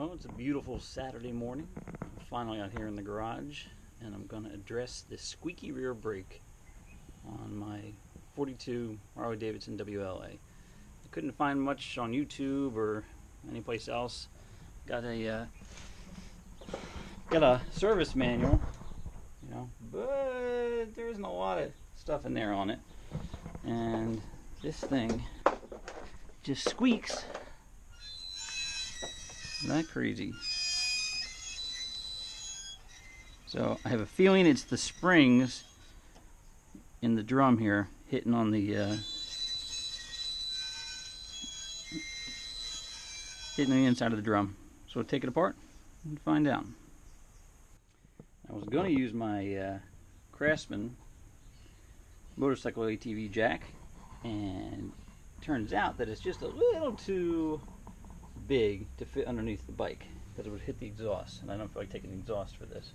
Well, it's a beautiful Saturday morning. I'm finally out here in the garage, and I'm going to address this squeaky rear brake on my 42 Harley Davidson WLA. I couldn't find much on YouTube or anyplace else. Got a service manual, but there isn't a lot of stuff in there on it. And this thing just squeaks. Isn't that crazy? So I have a feeling it's the springs in the drum here hitting on the inside of the drum. So we'll take it apart and find out. I was going to use my Craftsman motorcycle ATV jack, and it turns out that it's just a little too big to fit underneath the bike because it would hit the exhaust, and I don't feel like taking the exhaust for this.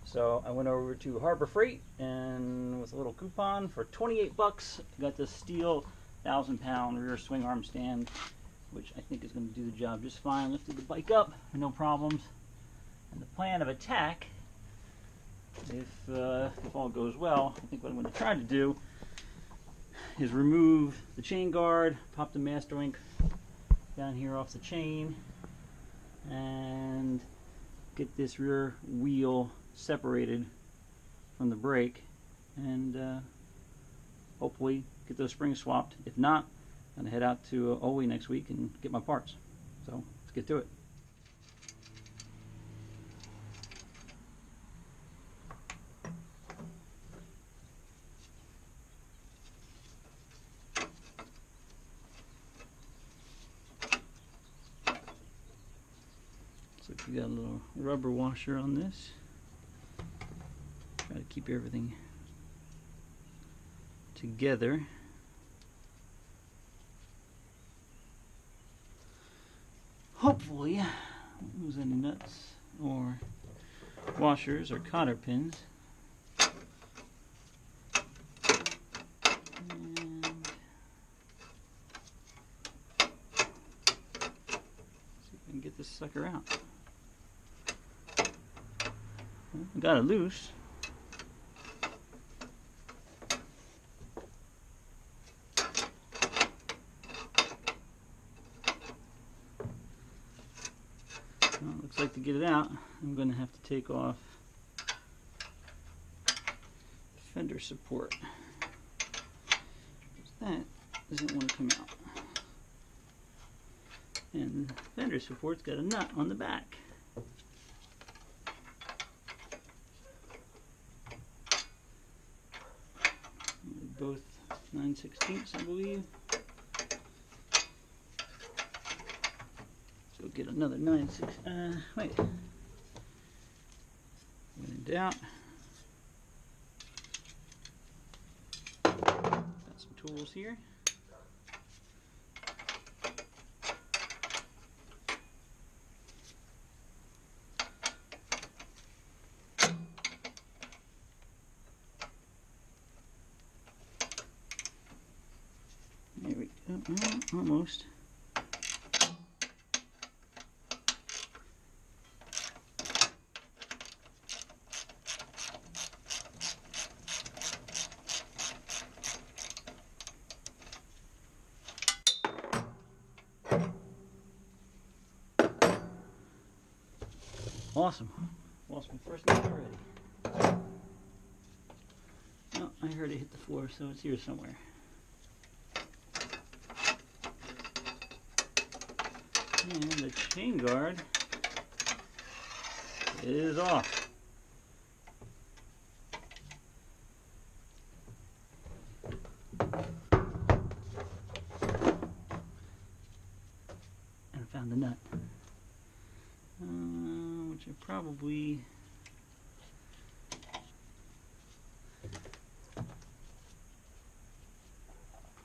So I went over to Harbor Freight, and with a little coupon for 28 bucks, got this steel 1,000-pound rear swing arm stand, which I think is going to do the job just fine. Lifted the bike up, no problems. And the plan of attack, if all goes well, I think what I'm going to try to do is remove the chain guard, pop the master link down here off the chain, and get this rear wheel separated from the brake, and hopefully get those springs swapped. If not, I'm going to head out to OE next week and get my parts. So let's get to it. Looks like we got a little rubber washer on this. Try to keep everything together. Hopefully, I won't lose any nuts or washers or cotter pins. And see if I can get this sucker out. Well, I got it loose. Well, it looks like to get it out, I'm going to have to take off the fender support. That doesn't want to come out. And the fender support's got a nut on the back. Both 9/16, I believe. So get another 9/16. Wait. When in doubt, got some tools here. There we go. Almost. Awesome. Lost my first nut already. Oh, I heard it hit the floor, so it's here somewhere. And the chain guard is off. And I found the nut, which I probably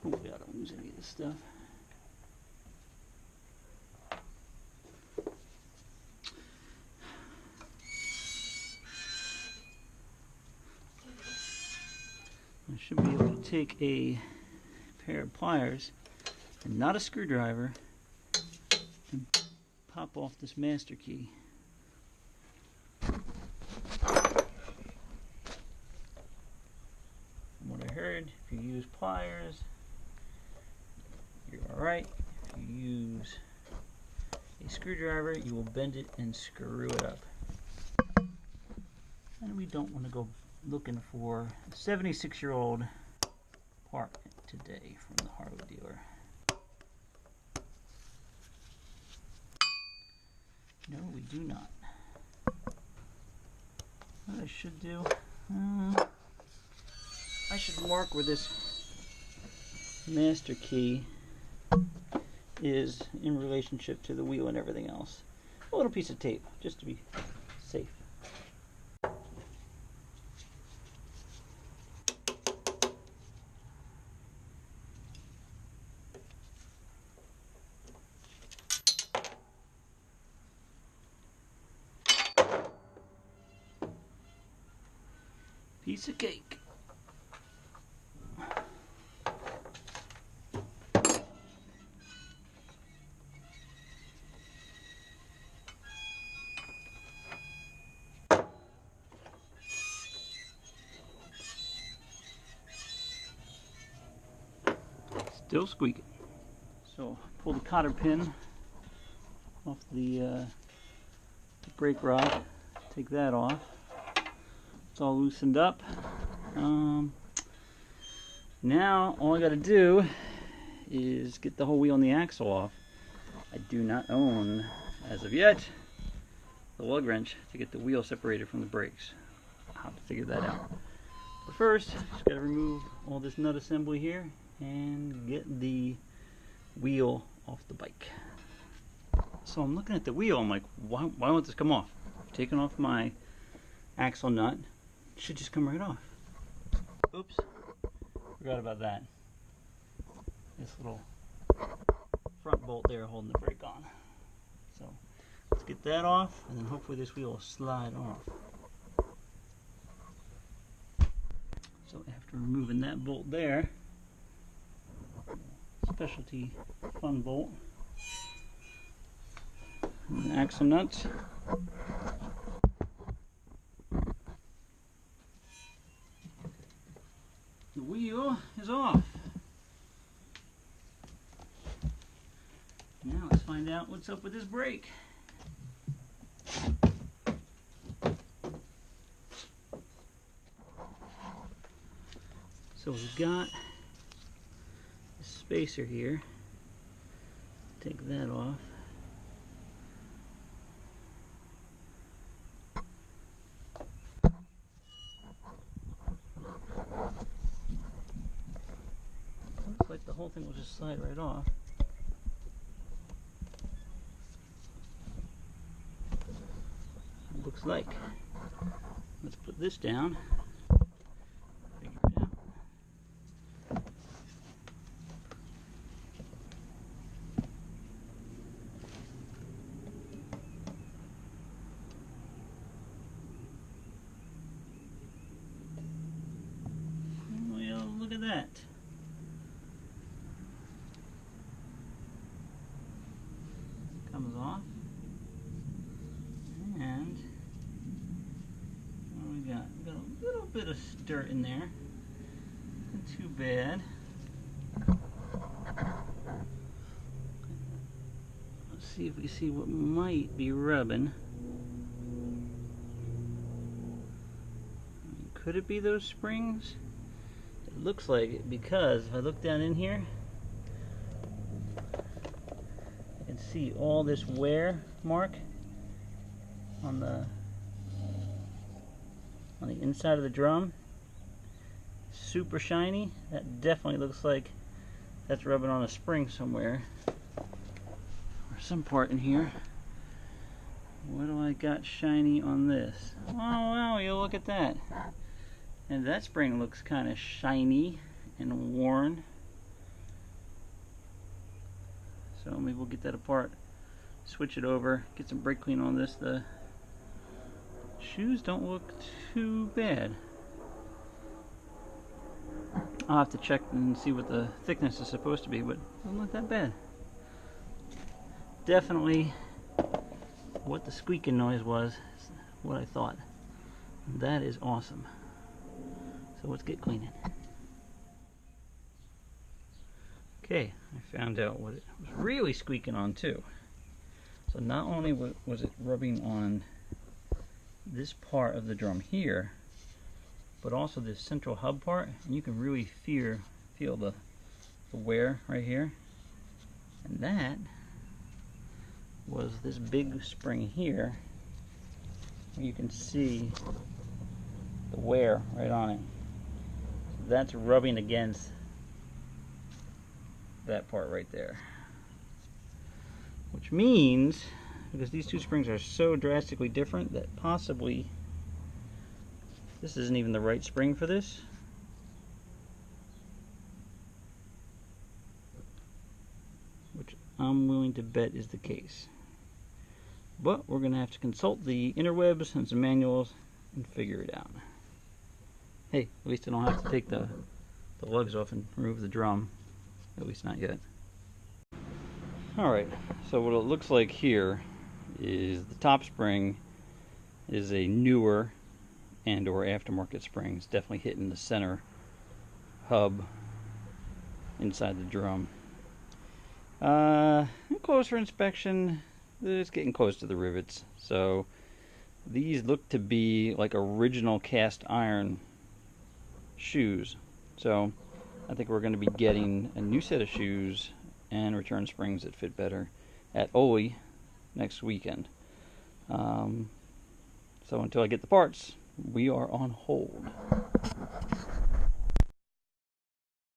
hopefully I don't lose any of this stuff. I should be able to take a pair of pliers and not a screwdriver and pop off this master key. From what I heard, if you use pliers, you're alright. If you use a screwdriver, you will bend it and screw it up. And we don't want to go looking for a 76-year-old part today from the Harley dealer. No, we do not. What I should do, I should mark where this master key is in relationship to the wheel and everything else. A little piece of tape, just to be safe. Piece of cake. Still squeaking. So pull the cotter pin off the brake rod. Take that off. It's all loosened up. Now all I got to do is get the whole wheel and the axle off. I do not own, as of yet, the lug wrench to get the wheel separated from the brakes. I'll have to figure that out. But first, just got to remove all this nut assembly here and get the wheel off the bike. So I'm looking at the wheel, I'm like, why won't this come off? I've taken off my axle nut, it should just come right off. Oops, forgot about that. This little front bolt there holding the brake on. So let's get that off, and then hopefully this wheel will slide off. So after removing that bolt there, specialty fun bolt, and the axle nuts. The wheel is off. Now let's find out what's up with this brake. So we've got a spacer here. Take that off. Looks like the whole thing will just slide right off. Looks like. Let's put this down. Figure it out. Well, look at that. Comes off. And what do we got? We got a little bit of dirt in there. Not too bad. Let's see if we see what might be rubbing. Could it be those springs? It looks like it, because if I look down in here, I can see all this wear mark on the inside of the drum. Super shiny. That definitely looks like that's rubbing on a spring somewhere, or some part in here. What do I got shiny on this? Oh wow, you look at that. And that spring looks kind of shiny and worn. So maybe we'll get that apart, switch it over, get some brake clean on this. The shoes don't look too bad. I'll have to check and see what the thickness is supposed to be, but it doesn't look that bad. Definitely what the squeaking noise was, what I thought. That is awesome. So let's get cleaning. Okay, I found out what it was really squeaking on too. So not only was it rubbing on this part of the drum here, but also this central hub part, and you can really feel the wear right here. And that was this big spring here. You can see the wear right on it. That's rubbing against that part right there. Which means, because these two springs are so drastically different, that possibly this isn't even the right spring for this. Which I'm willing to bet is the case. But we're going to have to consult the interwebs and some manuals and figure it out. Hey, at least I don't have to take the lugs off and remove the drum. At least not yet. Alright, so what it looks like here is the top spring is a newer and or aftermarket spring. It's definitely hitting the center hub inside the drum. Closer inspection, it's getting close to the rivets. So these look to be like original cast iron shoes. So I think we're going to be getting a new set of shoes and return springs that fit better at Ole next weekend. So until I get the parts, we are on hold.